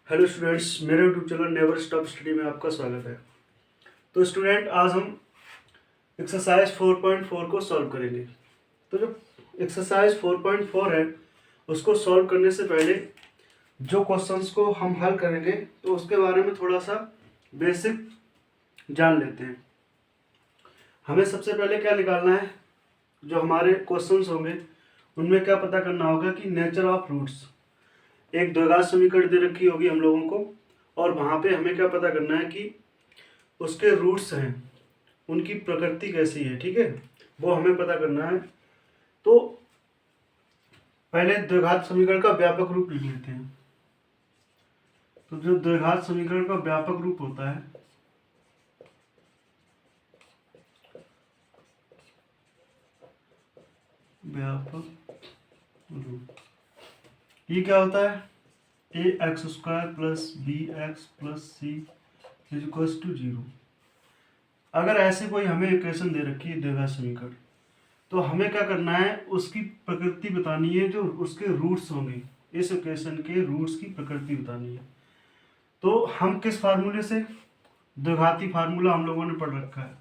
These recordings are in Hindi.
हेलो स्टूडेंट्स, मेरे YouTube channel never stop study में आपका स्वागत है। तो स्टूडेंट, आज हम एक्सरसाइज 4.4 को सॉल्व करेंगे। तो जो एक्सरसाइज 4.4 है उसको सॉल्व करने से पहले जो क्वेश्चंस को हम हल करेंगे तो उसके बारे में थोड़ा सा बेसिक जान लेते हैं। हमें सबसे पहले क्या निकालना है, जो हमारे क्वेश्चंस होंगे उनमें क्या पता करना होगा कि नेचर ऑफ रूट्स। एक द्विघात समीकरण दे रखी होगी हम लोगों को, और वहाँ पे हमें क्या पता करना है कि उसके रूट्स हैं, उनकी प्रकृति कैसी है। ठीक है, वो हमें पता करना है। तो पहले द्विघात समीकरण का व्यापक रूप लिख लेते हैं। तो जो द्विघात समीकरण का व्यापक रूप होता है, व्यापक रूप, ये क्या होता है? A x square plus b x plus c is equals to 0। अगर ऐसे कोई हमें इक्वेशन दे रखी है द्विघात समीकरण, तो हमें क्या करना है, उसकी प्रकृति बतानी है, जो उसके रूट्स होंगे। इस इक्वेशन के रूट्स की प्रकृति बतानी है। तो हम किस फार्मूले से, द्विघाती फार्मूला हम लोगों ने पढ़ रखा है,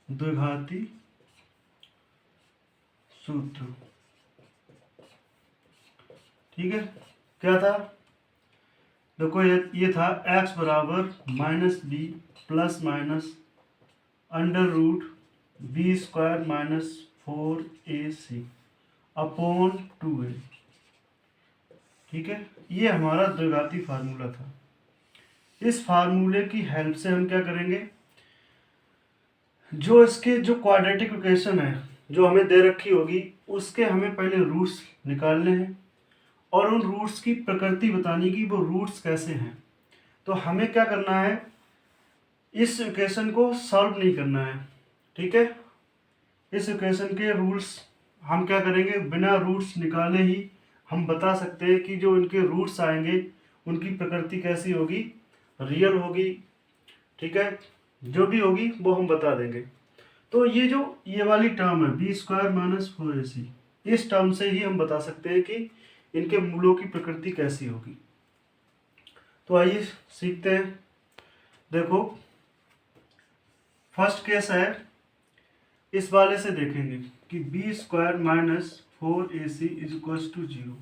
द्विघाती सूत्र। ठीक है, क्या था? देखो, ये था x बराबर minus B plus minus under root B square minus 4ac upon 2a। ठीक है, ये हमारा द्विघाती फार्मूला था। इस फार्मूले की हेल्प से हम क्या करेंगे, जो इसके जो क्वाड्रेटिक इक्वेशन है जो हमें दे रखी होगी, उसके हमें पहले रूट्स निकालने हैं और उन रूट्स की प्रकृति बतानी कि वो रूट्स कैसे हैं। तो हमें क्या करना है, इस इक्वेशन को सॉल्व नहीं करना है। ठीक है, इस इक्वेशन के रूट्स हम क्या करेंगे, बिना रूट्स निकाले ही हम बता सकते हैं कि जो इनके रूट्स आएंगे उनकी प्रकृति कैसी होगी, रियल होगी। ठीक है, जो भी होगी वो हम बता देंगे। तो ये वाली टर्म है बी स्क्वायर माइनस 4ac, इस टर्म से ही हम बता सकते हैं कि इनके मूलों की प्रकृति कैसी होगी। तो आइए सीखते हैं। देखो, फर्स्ट केस है, इस वाले से देखेंगे कि B square minus 4ac is equal to 0।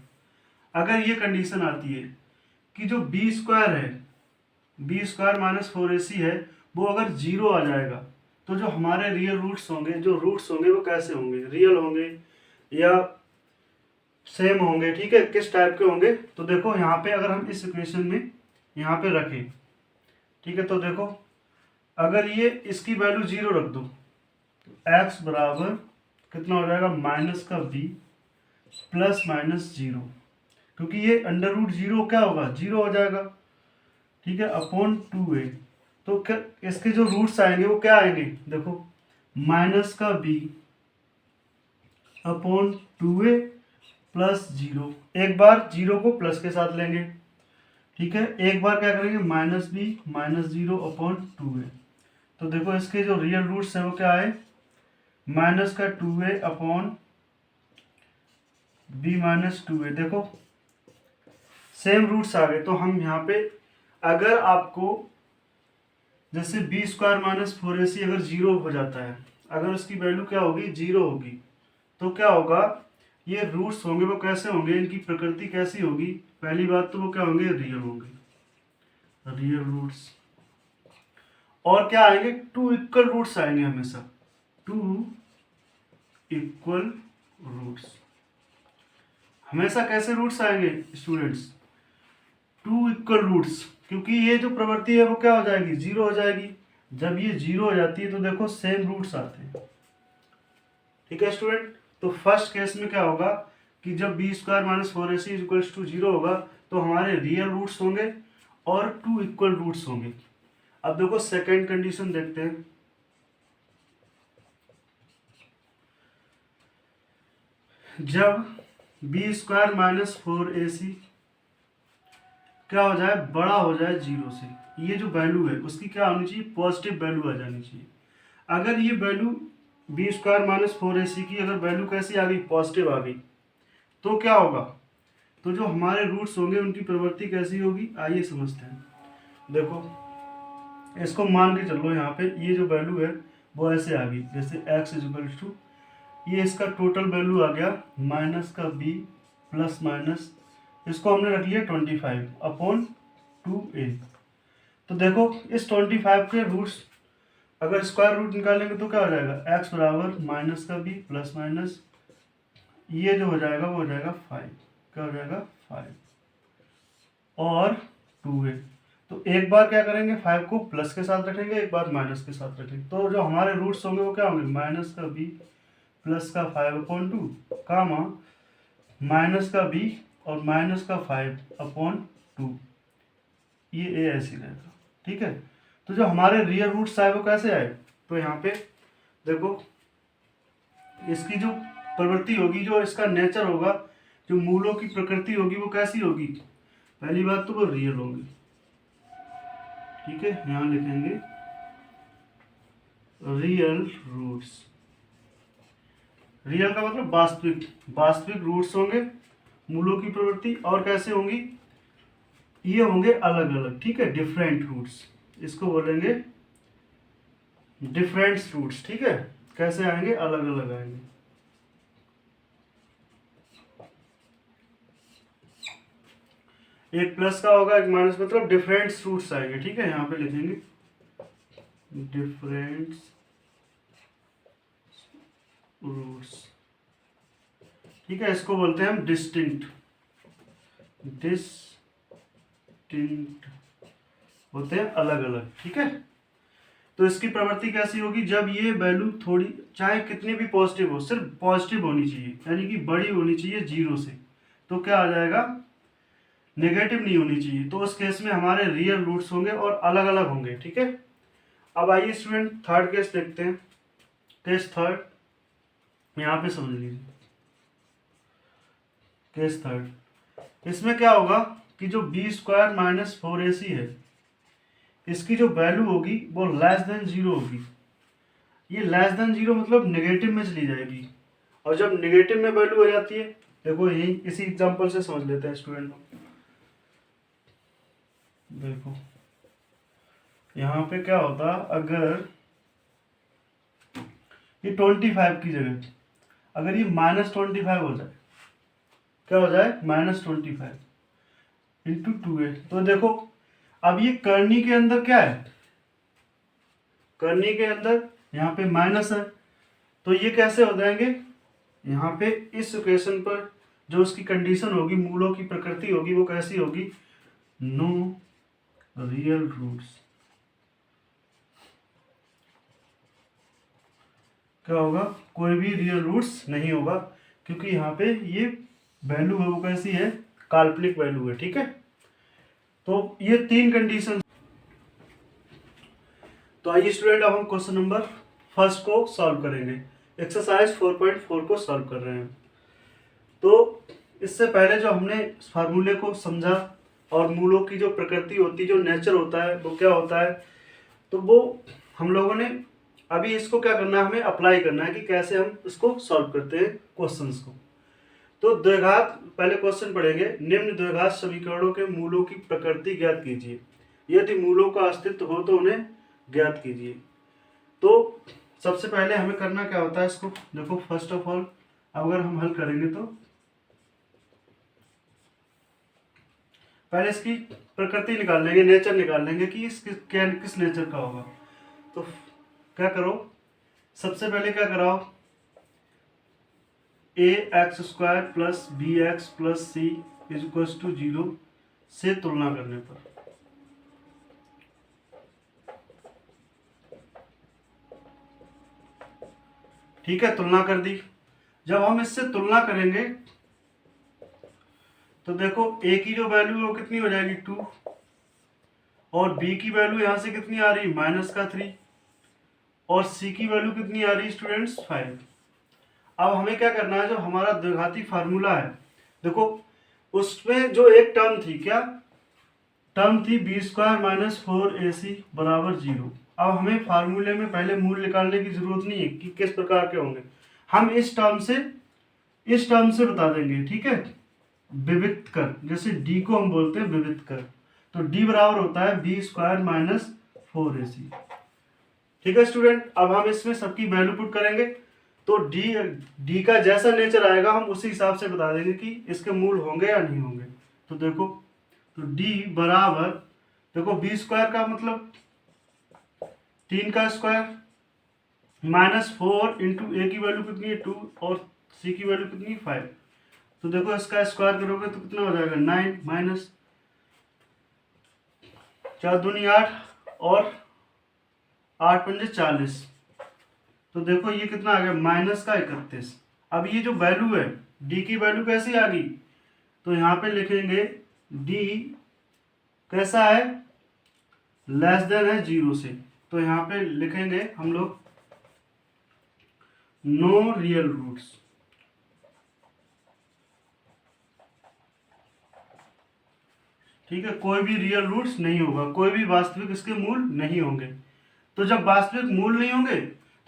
अगर ये कंडीशन आती है कि जो बी स्क्वायर है, बी स्क्वायर माइनस 4ac है, वो अगर 0 आ जाएगा तो जो हमारे रियल रूट्स होंगे, जो रूट्स होंगे वो कैसे होंगे, रियल होंगे या सेम होंगे। ठीक है, किस टाइप के होंगे? तो देखो, यहाँ पे अगर हम इस इक्वेशन में यहाँ पे रखें, ठीक है, तो देखो, अगर ये इसकी वैल्यू 0 रख दो, एक्स बराबर कितना हो जाएगा, माइनस का बी प्लस माइनस 0, क्योंकि ये अंडर रूट 0 क्या होगा, 0 हो जाएगा। ठीक है, अपॉन 2a। तो क्या इसके जो रूट्स आएंगे वो क्या आएंगे, देखो, माइनस का बी अपॉन 2a प्लस 0। एक बार 0 को प्लस के साथ लेंगे। ठीक है, एक बार क्या करेंगे, minus B minus 0 upon 2a। तो देखो, इसके जो रियल रूट्स हैं वो क्या आए, माइनस का 2a upon B minus 2a। देखो, सेम रूट्स आ गए। तो हम यहाँ पे, अगर आपको जैसे बी स्क्वायर माइनस 4ac अगर 0 हो जाता है, अगर उसकी वैल्यू क्या होगी, 0 होगी, तो क्या होगा, ये रूट्स होंगे वो कैसे होंगे, इनकी प्रकृति कैसी होगी? पहली बात तो वो क्या होंगे, रियल होंगे, रियल रूट्स। और क्या आएंगे, टू इक्वल रूट्स आएंगे हमेशा, टू इक्वल रूट्स। हमेशा कैसे रूट्स आएंगे स्टूडेंट्स, टू इक्वल रूट्स, क्योंकि ये जो प्रवृत्ति है वो क्या हो जाएगी, 0 हो जाएगी। जब ये 0 हो जाती है तो देखो सेम रूट्स आते हैं। ठीक है स्टूडेंट, तो फर्स्ट केस में क्या होगा कि जब B square minus 4ac equals to 0 होगा तो हमारे रियल रूट्स होंगे और टू इक्वल रूट्स होंगे। अब देखो, सेकेंड कंडीशन देखते हैं। जब बी स्क्वायर माइनस 4ac क्या हो जाए, बड़ा हो जाए 0 से, ये जो वैल्यू है उसकी क्या होनी चाहिए, पॉजिटिव वैल्यू आ जानी चाहिए। अगर ये value B square minus 4ac की अगर वैल्यू कैसी आ गई, पॉजिटिव आ गई, तो क्या होगा, तो जो हमारे रूट्स होंगे उनकी प्रवृत्ति कैसी होगी, आइए समझते हैं। देखो इसको मान के चलो, यहाँ पे ये जो वैल्यू है वो ऐसे आ गई, जैसे x इज टू, ये इसका टोटल वैल्यू आ गया माइनस का b प्लस माइनस, इसको हमने रख लिया 25 अपॉन 2a। तो देखो इस 25 के रूट्स अगर स्क्वायर रूट निकालेंगे तो क्या हो जाएगा, x बराबर माइनस का b प्लस माइनस, ये जो हो जाएगा वो हो जाएगा 5, क्या हो जाएगा 5 और 2a। तो एक बार क्या करेंगे, 5 को प्लस के साथ रखेंगे, एक बार माइनस के साथ रखेंगे, तो जो हमारे रूट्स होंगे वो क्या होंगे, माइनस का b प्लस का 5/2 कामा माइनस का b और माइनस का 5/2, ये a ऐसे रहेगा। ठीक है, तो जो हमारे रियल रूट्स आए वो कैसे आए, तो यहाँ पे देखो इसकी जो प्रवृत्ति होगी, जो इसका नेचर होगा, जो मूलों की प्रकृति होगी वो कैसी होगी, पहली बात तो वो रियल होगी। ठीक है, यहाँ लिखेंगे रियल रूट्स। रियल का मतलब वास्तविक, वास्तविक रूट्स होंगे, मूलों की प्रवृत्ति और कैसे होंगी, ये होंगे अलग अलग। ठीक है, डिफरेंट रूट्स, इसको बोलेंगे डिफरेंट रूट्स। ठीक है, कैसे आएंगे, अलग अलग आएंगे। एक प्लस का होगा, एक माइनस, मतलब डिफरेंट रूट्स आएंगे। ठीक है, यहाँ पे लिखेंगे डिफरेंट रूट्स। ठीक है, इसको बोलते हैं हम डिस्टिंक्ट, डिस्टिंक्ट होते हैं अलग अलग। ठीक है, तो इसकी प्रवृत्ति कैसी होगी, जब ये वैल्यू थोड़ी, चाहे कितनी भी पॉजिटिव हो, सिर्फ पॉजिटिव होनी चाहिए, यानी कि बड़ी होनी चाहिए 0 से, तो क्या आ जाएगा, नेगेटिव नहीं होनी चाहिए, तो उस केस में हमारे रियल रूट्स होंगे और अलग अलग होंगे। ठीक है, अब आइए स्टूडेंट थर्ड केस देखते हैं। केस थर्ड यहाँ पे समझ लीजिए, केस थर्ड, इसमें क्या होगा कि जो b स्क्वायर माइनस 4ac है, इसकी जो वैल्यू होगी वो लेस देन 0 होगी। ये लेस देन 0 मतलब नेगेटिव में चली जाएगी, और जब नेगेटिव में वैल्यू हो जाती है, देखो यही इसी एग्जांपल से समझ लेते हैं स्टूडेंट। देखो यहाँ पे क्या होता, अगर ये 25 की जगह अगर ये -25 हो जाए, क्या हो जाए, -25 इंटू 2a, तो देखो अब ये करनी के अंदर क्या है, करनी के अंदर यहाँ पे माइनस है, तो ये कैसे हो जाएंगे, यहाँ पे इस इक्वेशन पर जो उसकी कंडीशन होगी, मूलों की प्रकृति होगी, वो कैसी होगी, नो रियल रूट्स। क्या होगा, कोई भी रियल रूट्स नहीं होगा, क्योंकि यहाँ पे ये वैल्यू है वो कैसी है, काल्पनिक वैल्यू है। ठीक है, तो ये 3 कंडीशन। तो आइए स्टूडेंट, अब हम क्वेश्चन नंबर फर्स्ट को सॉल्व करेंगे। एक्सरसाइज 4.4 को सॉल्व कर रहे हैं। तो इससे पहले जो हमने फार्मूले को समझा और मूलों की जो प्रकृति होती है, जो नेचर होता है, वो क्या होता है, तो वो हम लोगों ने अभी इसको क्या करना है, हमें अप्लाई करना है कि कैसे हम इसको सॉल्व करते हैं क्वेश्चंस को। तो द्विघात, पहले क्वेश्चन पढ़ेंगे, निम्न द्विघात समीकरणों के मूलों की प्रकृति ज्ञात कीजिए, यदि मूलों का अस्तित्व हो तो उन्हें ज्ञात कीजिए। तो सबसे पहले हमें करना क्या होता है, इसको देखो फर्स्ट ऑफ ऑल अगर हम हल करेंगे तो पहले इसकी प्रकृति निकाल लेंगे, नेचर निकाल लेंगे कि किस नेचर का होगा। तो क्या करो, सबसे पहले क्या कराओ, ax² plus bx plus c is 0 से तुलना करने पर, ठीक है, तुलना कर दी। जब हम इससे तुलना करेंगे तो देखो a की जो वैल्यू है वो कितनी हो जाएगी 2, और b की वैल्यू यहां से कितनी आ रही, -3, और c की वैल्यू कितनी आ रही स्टूडेंट्स 5। अब हमें क्या करना है, जो हमारा द्विघाती फार्मूला है, देखो उसमें जो एक टर्म थी, क्या टर्म थी, b² माइनस 4ac बराबर 0। अब हमें फार्मूले में पहले मूल निकालने की जरूरत नहीं है कि किस प्रकार के होंगे, हम इस टर्म से बता देंगे। ठीक है, विविक्त कर, जैसे डी को हम बोलते हैं विविक्त कर, तो डी बराबर होता है बी स्क्वायर माइनस 4ac। ठीक है स्टूडेंट, अब हम इसमें सबकी वैल्यू पुट करेंगे, तो डी का जैसा नेचर आएगा हम उसी हिसाब से बता देंगे कि इसके मूल होंगे या नहीं होंगे। तो देखो, तो डी बराबर, देखो बी स्क्वायर का मतलब 3 का स्क्वायर माइनस 4 इंटू ए की वैल्यू कितनी है 2 और सी की वैल्यू कितनी है 5। तो देखो इसका स्क्वायर करोगे तो कितना हो जाएगा 9 माइनस 4 दूनी 8 और 8 पंजे 40। तो देखो ये कितना आ गया माइनस का 31। अब ये जो वैल्यू है डी की वैल्यू कैसी आ गई, तो यहाँ पे लिखेंगे डी कैसा है, लेस देन है 0 से, तो यहाँ पे लिखेंगे हम लोग नो रियल रूट्स। ठीक है, कोई भी रियल रूट्स नहीं होगा, कोई भी वास्तविक इसके मूल नहीं होंगे। तो जब वास्तविक मूल नहीं होंगे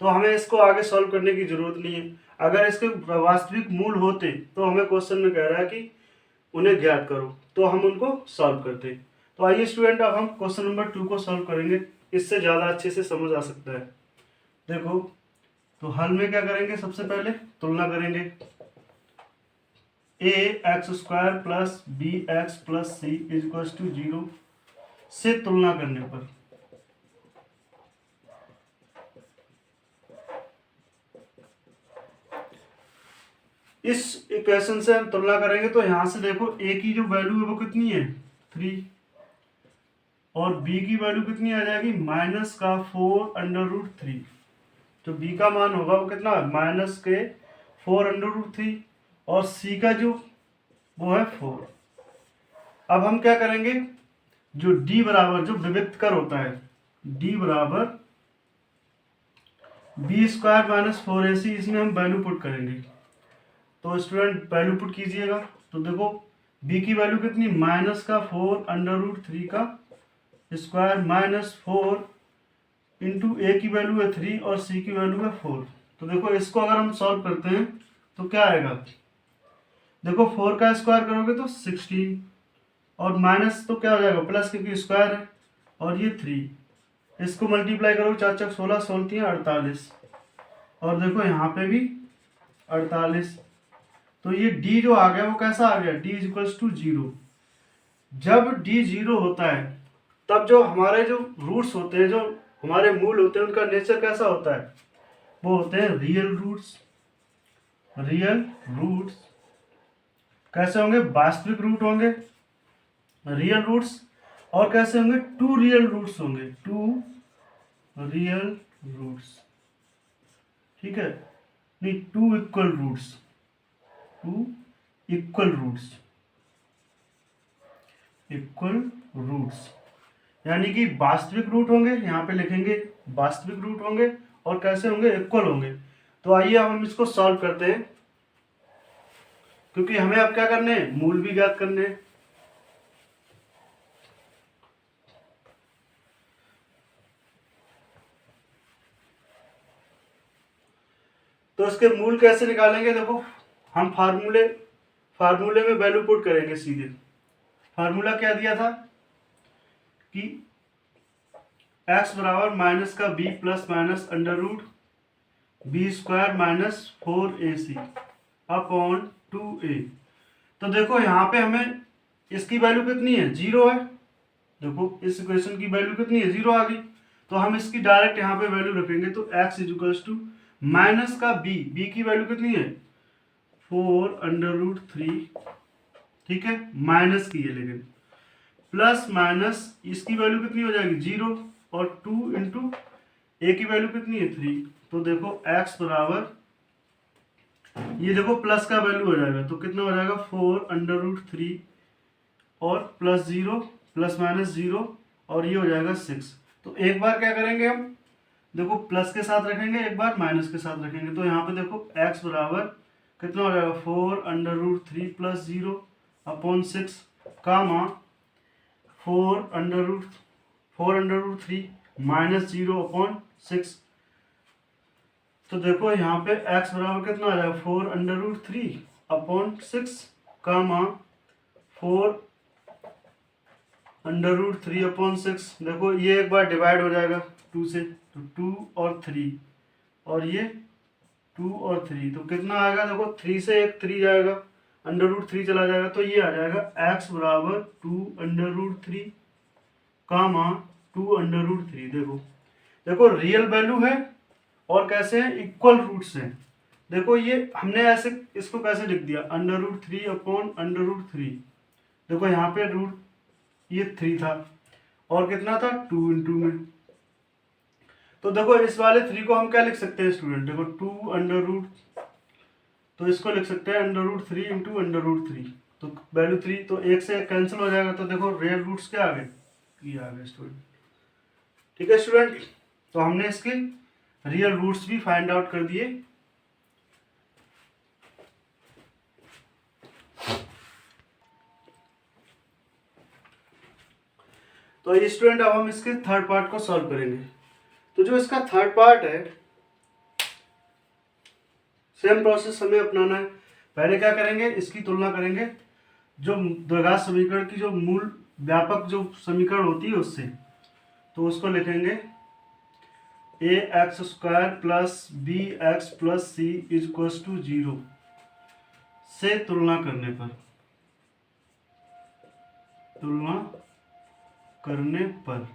तो हमें इसको आगे सॉल्व करने की जरूरत नहीं है। अगर इसके वास्तविक मूल होते तो हमें क्वेश्चन में कह रहा है कि उन्हें ज्ञात करो, तो हम उनको सॉल्व करते। तो आइए स्टूडेंट, अब हम क्वेश्चन नंबर 2 को सॉल्व करेंगे, इससे ज़्यादा अच्छे से समझ आ सकता है। देखो, तो हल में क्या करेंगे, सबसे पहले तुलना करेंगे, a x square plus b x plus c is equal to 0 से तुलना करने पर इस इक्वेशन से हम तुलना करेंगे, तो यहां से देखो ए की जो वैल्यू है वो कितनी है 3 और बी की वैल्यू कितनी आ जाएगी माइनस का 4√3। तो बी का मान होगा वो कितना माइनस के 4√3 और सी का जो वो है 4। अब हम क्या करेंगे, जो डी बराबर जो विविक्त कर होता है डी बराबर बी स्क्वायर माइनस 4ac, इसमें हम वैल्यू पुट करेंगे। तो स्टूडेंट वैल्यू पुट कीजिएगा, तो देखो b की वैल्यू कितनी माइनस का 4√3 का स्क्वायर माइनस 4 इंटू ए की वैल्यू है 3 और c की वैल्यू है 4। तो देखो इसको अगर हम सॉल्व करते हैं तो क्या आएगा, देखो 4 का स्क्वायर करोगे तो 16 और माइनस तो क्या हो जाएगा प्लस, क्योंकि स्क्वायर है, और ये 3, इसको मल्टीप्लाई करो 4 चक 16 16 48, और देखो यहाँ पे भी 48। तो ये d जो आ गया वो कैसा आ गया, d इज इक्वल टू 0। जब d 0 होता है तब जो हमारे जो रूट्स होते हैं, जो हमारे मूल होते हैं, उनका नेचर कैसा होता है, वो होते हैं रियल रूट्स। रियल रूट्स कैसे होंगे, वास्तविक रूट होंगे रियल रूट्स, और कैसे होंगे टू रियल रूट्स होंगे, टू रियल रूट्स। ठीक है, नहीं two equal roots, two equal roots, equal roots यानी कि वास्तविक रूट होंगे, यहाँ पे लिखेंगे वास्तविक रूट होंगे, और कैसे होंगे इक्वल होंगे। तो आइए अब हम इसको सॉल्व करते हैं, क्योंकि हमें अब क्या करने हैं, मूल भी ज्ञात करने हैं। तो इसके मूल कैसे निकालेंगे, देखो हम फार्मूले में वैल्यू पुट करेंगे सीधे। फार्मूला क्या दिया था कि x बराबर माइनस का b plus minus under root B square minus 4ac upon 2a। तो देखो यहाँ पे हमें इसकी वैल्यू कितनी है 0 है, देखो इस इक्वेशन की वैल्यू कितनी है 0 आ गई, तो हम इसकी डायरेक्ट यहाँ पे वैल्यू रखेंगे। तो x is equal to minus का b की वैल्यू कितनी है 4√3, ठीक है माइनस की है, लेकिन प्लस माइनस इसकी वैल्यू कितनी हो जाएगी 0 और 2 इंटू ए की वैल्यू कितनी है 3। तो देखो x बराबर ये देखो प्लस का वैल्यू हो जाएगा, तो कितना हो जाएगा 4√3 और प्लस 0 प्लस माइनस 0 और ये हो जाएगा 6। तो एक बार क्या करेंगे हम, देखो प्लस के साथ रखेंगे, एक बार माइनस के साथ रखेंगे। तो यहाँ पे देखो x बराबर कितना हो जाएगा 4√3 प्लस 0 अपॉन 6 कामा 4√3 माइनस 0 अपॉन 6। तो देखो यहाँ पे x बराबर कितना आ जाएगा 4√3 अपॉन 6 कामा 4√3/6। देखो ये एक बार डिवाइड हो जाएगा 2 से, तो 2 और 3, और ये 2 और 3, तो कितना आएगा? देखो 3 से एक 3 जाएगा, √3 चला जाएगा, तो ये आ जाएगा x बराबर 2√3 कामा 2√3। देखो देखो रियल वैल्यू है और कैसे है, इक्वल रूट्स हैं। देखो ये हमने ऐसे इसको कैसे लिख दिया, √3/√3। देखो यहाँ पे रूट ये 3 था और कितना था 2 इंटू में। तो देखो इस वाले 3 को हम क्या लिख सकते हैं स्टूडेंट, देखो 2 तो इसको लिख सकते हैं √3 इंटू √3, तो वैल्यू 3, तो एक से एक कैंसिल हो जाएगा, तो देखो रियल रूट्स क्या आ गए, ये आ गए स्टूडेंट। ठीक है स्टूडेंट, तो हमने इसके रियल रूट्स भी फाइंड आउट कर दिए। तो ये स्टूडेंट अब हम इसके थर्ड पार्ट को सॉल्व करेंगे। तो जो इसका थर्ड पार्ट है, सेम प्रोसेस हमें अपनाना है। पहले क्या करेंगे, इसकी तुलना करेंगे जो द्विघात समीकरण की जो मूल व्यापक जो समीकरण होती है उससे, तो उसको लिखेंगे ax² + bx + c = 0 से तुलना करने पर,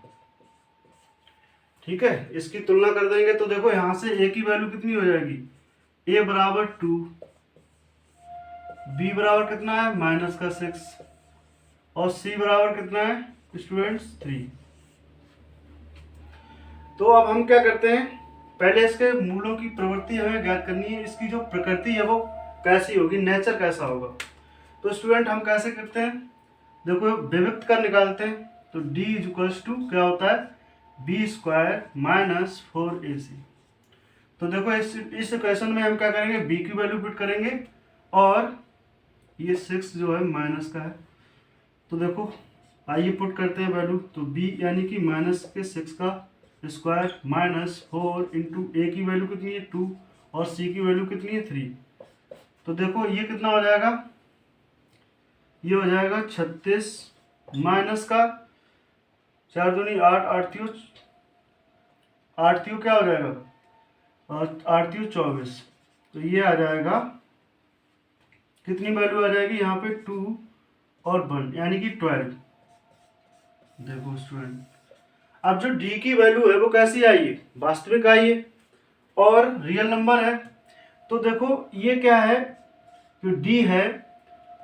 ठीक है, इसकी तुलना कर देंगे तो देखो यहां से a की वैल्यू कितनी हो जाएगी, a बराबर 2, b बराबर कितना है -6, और c बराबर कितना है स्टूडेंट्स 3। तो अब हम क्या करते हैं, पहले इसके मूलों की प्रवृत्ति हमें ज्ञात करनी है, इसकी जो प्रकृति है वो कैसी होगी, नेचर कैसा होगा। तो स्टूडेंट हम कैसे करते हैं, देखो विभक्त कर निकालते हैं, तो d = क्या होता है b² - 4ac। तो देखो इस इक्वेशन में हम क्या करेंगे, b की वैल्यू पुट करेंगे, और ये 6 जो है माइनस का है, तो देखो आइए पुट करते हैं वैल्यू, तो b यानी कि -6 का स्क्वायर -4 इंटू ए की वैल्यू कितनी है 2 और c की वैल्यू कितनी है 3। तो देखो ये कितना हो जाएगा, ये हो जाएगा 36 माइनस का 4 दूनी 8, 8 त्यों क्या हो जाएगा, और 8 त्यों 24, तो ये आ जाएगा, कितनी वैल्यू आ जाएगी यहाँ पे 2 और 1 यानी कि 12। देखो स्टूडेंट अब जो d की वैल्यू है वो कैसी आई है, वास्तविक आई है और रियल नंबर है। तो देखो ये क्या है, जो d है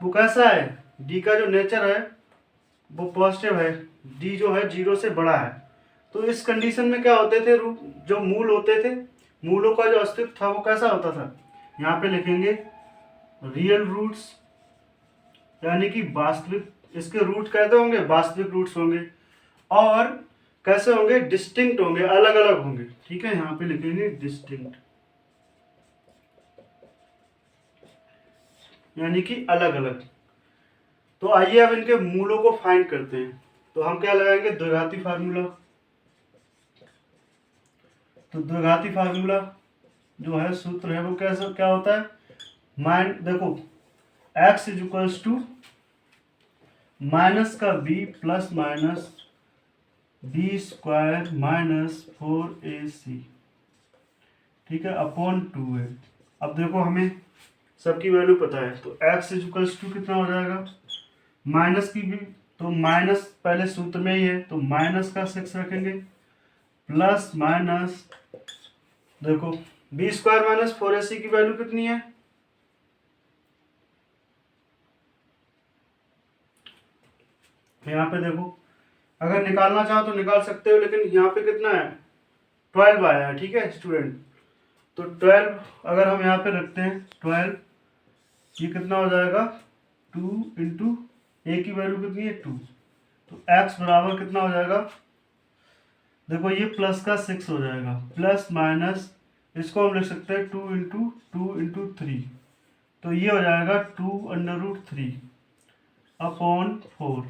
वो कैसा है, d का जो नेचर है वो पॉजिटिव है, d जो है 0 से बड़ा है। तो इस कंडीशन में क्या होते थे, जो मूल होते थे, मूलों का जो अस्तित्व था वो कैसा होता था, यहाँ पे लिखेंगे रियल रूट्स, यानी कि वास्तविक, इसके रूट कहते होंगे वास्तविक रूट्स होंगे, और कैसे होंगे, डिस्टिंक्ट होंगे, अलग अलग होंगे। ठीक है, यहाँ पे लिखेंगे डिस्टिंक्ट, यानी कि अलग अलग। तो आइए अब इनके मूलों को फाइंड करते हैं। तो हम क्या लगाएंगे, द्विघाती फार्मूला। तो द्विघाती फार्मूला जो है, सूत्र है वो कैसे क्या होता है, देखो x = माइनस का b plus minus b² - 4ac, ठीक है, अपॉन 2 है। अब देखो हमें सबकी वैल्यू पता है, तो x = कितना हो जाएगा, माइनस की भी, तो माइनस पहले सूत्र में ही है, तो -6 रखेंगे, प्लस माइनस, देखो b² - 4ac की वैल्यू कितनी है, यहाँ पे देखो अगर निकालना चाहो तो निकाल सकते हो, लेकिन यहाँ पे कितना है 12 आया है। ठीक है स्टूडेंट, तो 12 अगर हम यहाँ पे रखते हैं 12, ये कितना हो जाएगा 2 इंटू ए की वैल्यू कितनी है 2, तो x बराबर कितना हो जाएगा, देखो ये प्लस का 6 हो जाएगा, प्लस माइनस इसको हम लिख सकते हैं 2 × 3, तो ये हो जाएगा 2√3 अपॉन 4।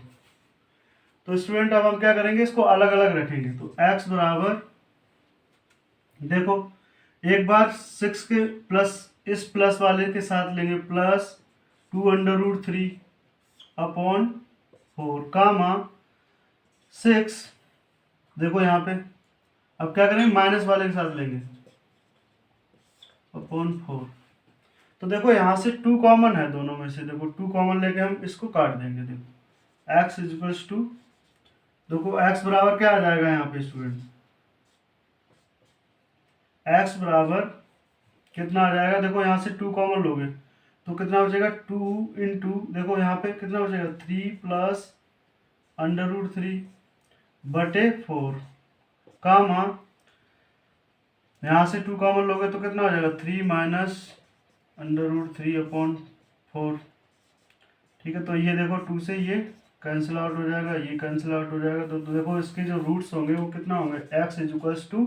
तो स्टूडेंट अब हम क्या करेंगे, इसको अलग अलग रखेंगे, तो x बराबर, देखो एक बार 6 के प्लस, इस प्लस वाले के साथ लेंगे, प्लस 2√3 अपॉन 4 कामा 6, देखो यहाँ पे अब क्या करेंगे, माइनस वाले के साथ लेंगे, अपॉन 4। तो देखो यहाँ से 2 कॉमन है दोनों में से, देखो 2 कॉमन लेके हम इसको काट देंगे। देखो x इज टू, देखो x बराबर क्या आ जाएगा यहाँ पे स्टूडेंट, x बराबर कितना आ जाएगा, देखो यहाँ से 2 कॉमन लोगे तो कितना बचेगा, 2 इंटू, देखो यहाँ पे कितना बचेगा, 3 प्लस √3 बटे 4 कामा, यहाँ से 2 कॉमन लोगे तो कितना हो जाएगा, 3 माइनस √3 अपॉन 4। ठीक है, तो ये देखो 2 से ये कैंसिल आउट हो जाएगा, ये कैंसिल आउट हो जाएगा। तो देखो इसके जो रूट्स होंगे वो कितना होंगे, x is equal to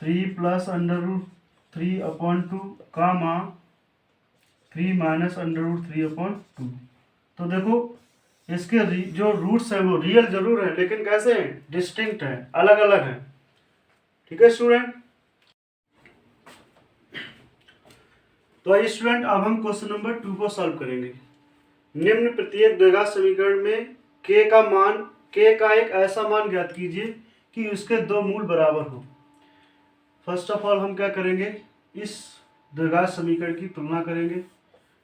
3 plus √3 upon 2 comma 3 minus √3 upon 2। तो देखो इसके जो रूट्स हैं वो रियल जरूर है, लेकिन कैसे हैं, डिस्टिंक्ट है, अलग अलग है। ठीक है स्टूडेंट, तो आइए स्टूडेंट अब हम क्वेश्चन नंबर 2 को सॉल्व करेंगे। निम्न प्रत्येक द्विघात समीकरण में k का एक ऐसा मान ज्ञात कीजिए कि उसके दो मूल बराबर हो। फर्स्ट ऑफ ऑल हम क्या करेंगे, इस द्विघात समीकरण की तुलना करेंगे।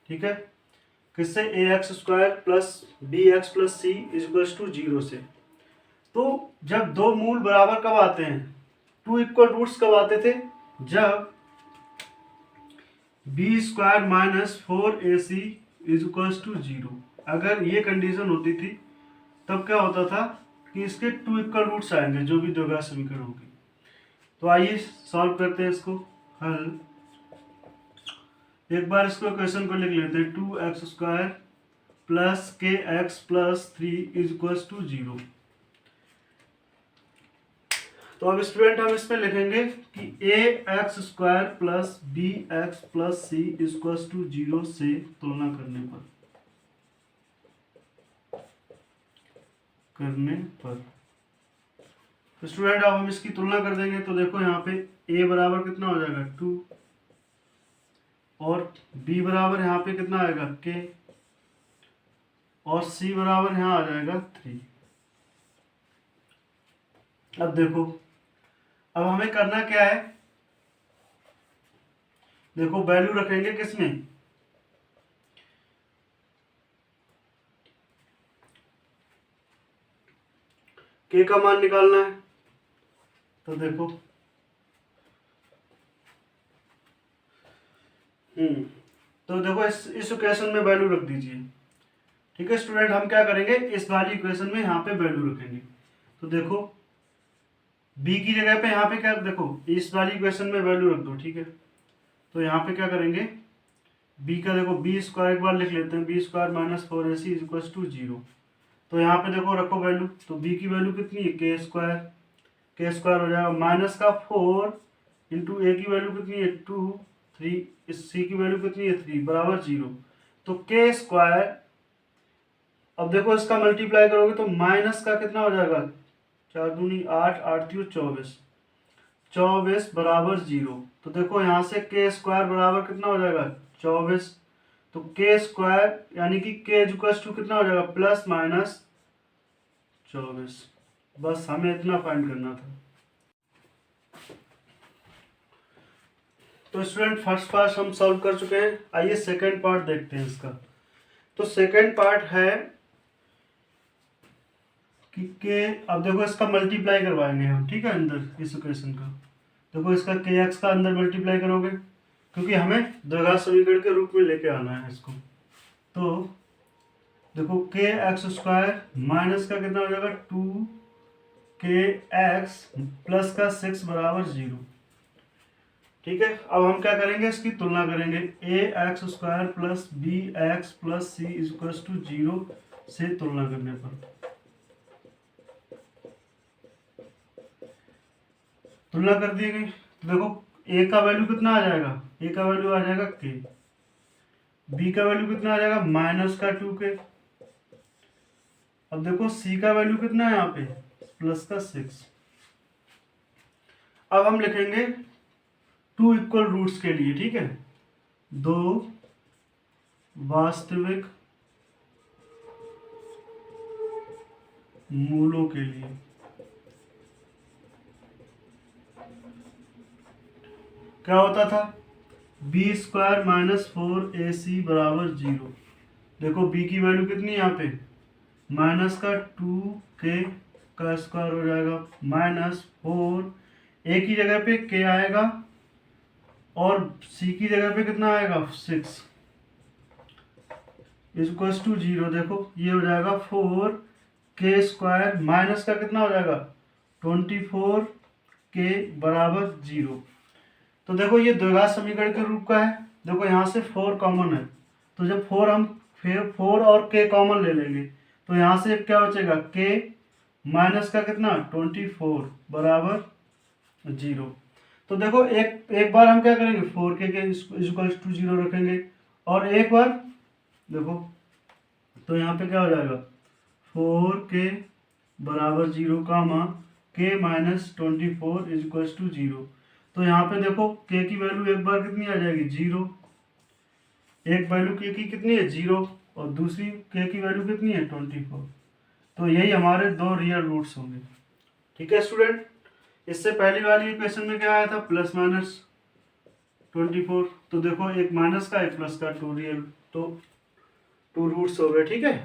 ठीक है, किससे, ax² plus bx plus c is to 0 से। तो जब दो मूल बराबर कब आते हैं, 2 इक्वल रूट्स कब आते थे, जब b² minus 4ac is to 0। अगर ये कंडीशन होती थी तब क्या होता था कि इसके 2 इक्वल रूट्स आएंगे जो भी द्विघात समीकरण होगी। तो आइए सॉल्व करते हैं इसको हल। एक बार इसको इक्वेशन को लिख लेते हैं, 2x² plus kx plus 3 is to 0। तो अब स्टूडेंट हम इसमें लिखेंगे कि ax² plus bx plus c is to 0 से तुलना करने पर तो स्टूडेंट अब हम इसकी तुलना कर देंगे। तो देखो यहाँ पे a बराबर कितना हो जाएगा 2 और b बराबर यहाँ पे कितना आएगा k और c बराबर यहाँ आ जाएगा 3। अब देखो अब हमें करना क्या है, देखो वैल्यू रखेंगे किसमें, k का मान निकालना है। तो देखो तो देखो इस इक्वेशन में वैल्यू रख दीजिए। ठीक है स्टूडेंट, हम क्या करेंगे, इस वाली इक्वेशन में यहाँ पे वैल्यू रखेंगे। तो देखो b की जगह पे यहाँ पे क्या, देखो इस वाली इक्वेशन में वैल्यू रख दो। ठीक है, तो यहाँ पे क्या करेंगे, b का देखो b² एक बार लिख लेते हैं, b² minus 4ac is equal to 0। तो यहाँ पे देखो रखो वैल्यू, तो b की वैल्यू कितनी है, k² हो जाएगा, माइनस का 4 इंटू a की वैल्यू कितनी है 2 3, इस c की वैल्यू कितनी है 3 बराबर 0। तो k², अब देखो इसका मल्टीप्लाई करोगे तो माइनस का कितना हो जाएगा, 4 दूनी 8, 8 3 24 बराबर 0। तो देखो यहाँ से k² बराबर कितना हो जाएगा 24। तो k² यानी कि k इक्वल टू कितना हो जाएगा प्लस माइनस 24। बस हमें इतना फाइंड करना था। तो स्टूडेंट फर्स्ट पार्ट हम सॉल्व कर चुके हैं, आइए सेकंड पार्ट देखते हैं इसका। तो सेकंड पार्ट है कि अब देखो इसका मल्टीप्लाई करवाएंगे हम। ठीक है, अंदर इस इक्वेशन का देखो इसका kx का अंदर मल्टीप्लाई करोगे, क्योंकि हमें द्विघात समीकरण के रूप में लेके आना है इसको। तो देखो kx² माइनस का कितना हो जाएगा 2kx प्लस का 6 बराबर 0। ठीक है, अब हम क्या करेंगे, इसकी तुलना करेंगे, ax² plus bx plus c is equal to 0 से तुलना करने पर। तुलना कर दी गई, देखो a का वैल्यू कितना आ जाएगा, a का वैल्यू आ जाएगा k, b का वैल्यू कितना आ जाएगा माइनस का 2k। अब देखो c का वैल्यू कितना है यहाँ पे प्लस का 6। अब हम लिखेंगे 2 इक्वल रूट्स के लिए। ठीक है, दो वास्तविक मूलों के लिए। क्या होता था, बी स्क्वायर माइनस 4ac बराबर 0। देखो b की वैल्यू कितनी है यहाँ पे, माइनस का 2k का स्क्वायर हो जाएगा माइनस 4, a की जगह पे k आएगा और c की जगह पे कितना आएगा 6 इक्वल्स टू 0। देखो ये हो जाएगा 4k स्क्वायर माइनस का कितना हो जाएगा 24k बराबर 0। तो देखो ये द्विघात समीकरण के रूप का है। देखो यहाँ से 4 कॉमन है, तो जब 4 हम फिर 4 और k कॉमन ले लेंगे तो यहाँ से क्या बचेगा k माइनस का कितना 24 बराबर 0। तो देखो एक बार हम क्या करेंगे 4k के इक्वल्स टू 0 रखेंगे और एक बार देखो तो यहाँ पे क्या हो जाएगा 4k बराबर 0 कामा k माइनस 24 इक्वल्स टू 0। तो यहाँ पे देखो k की वैल्यू एक बार कितनी आ जाएगी 0, एक वैल्यू k की कितनी है 0 और दूसरी k की वैल्यू कितनी है 24। तो यही हमारे दो रियल रूट्स होंगे। ठीक है स्टूडेंट, इससे पहली वाली इक्वेशन में क्या आया था प्लस माइनस 24। तो देखो एक माइनस का एक प्लस का टू रियल, तो टू रूट्स हो गए। ठीक है।